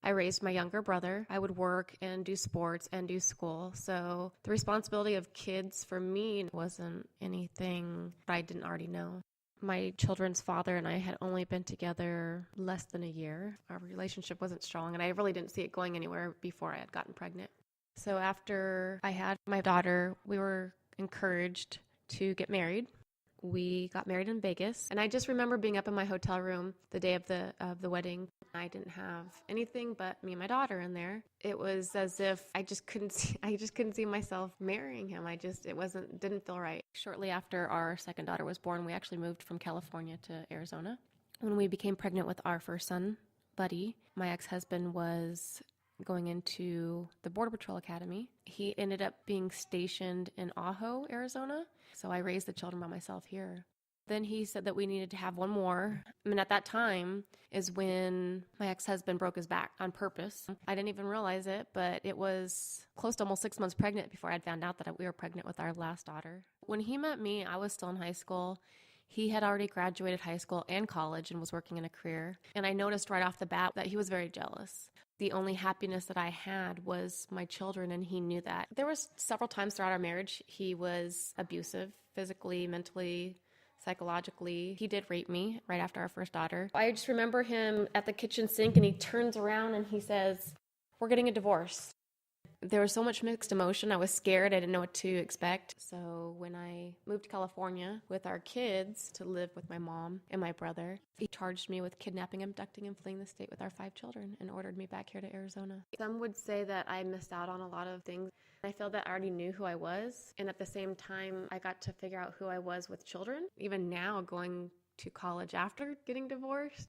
I raised my younger brother. I would work and do sports and do school. So the responsibility of kids for me wasn't anything I didn't already know. My children's father and I had only been together less than a year. Our relationship wasn't strong, and I really didn't see it going anywhere before I had gotten pregnant. So after I had my daughter, we were encouraged to get married. We got married in Vegas, and I just remember being up in my hotel room the day of the wedding. I didn't have anything but me and my daughter in there. It was as if I just couldn't see myself marrying him. Didn't feel right. Shortly after our second daughter was born, we actually moved from California to Arizona. When we became pregnant with our first son, Buddy, my ex-husband was going into the Border Patrol Academy. He ended up being stationed in Ajo, Arizona. So I raised the children by myself here. Then he said that we needed to have one more. At that time is when my ex-husband broke his back on purpose. I didn't even realize it, but it was close to almost 6 months pregnant before I'd found out that we were pregnant with our last daughter. When he met me, I was still in high school. He had already graduated high school and college and was working in a career. And I noticed right off the bat that he was very jealous. The only happiness that I had was my children, and he knew that. There was several times throughout our marriage he was abusive, physically, mentally, psychologically. He did rape me right after our first daughter. I just remember him at the kitchen sink, and he turns around and he says, "We're getting a divorce." There was so much mixed emotion. I was scared. I didn't know what to expect. So when I moved to California with our kids to live with my mom and my brother, he charged me with kidnapping, abducting, and fleeing the state with our 5 children and ordered me back here to Arizona. Some would say that I missed out on a lot of things. I feel that I already knew who I was. And at the same time, I got to figure out who I was with children. Even now, going to college after getting divorced,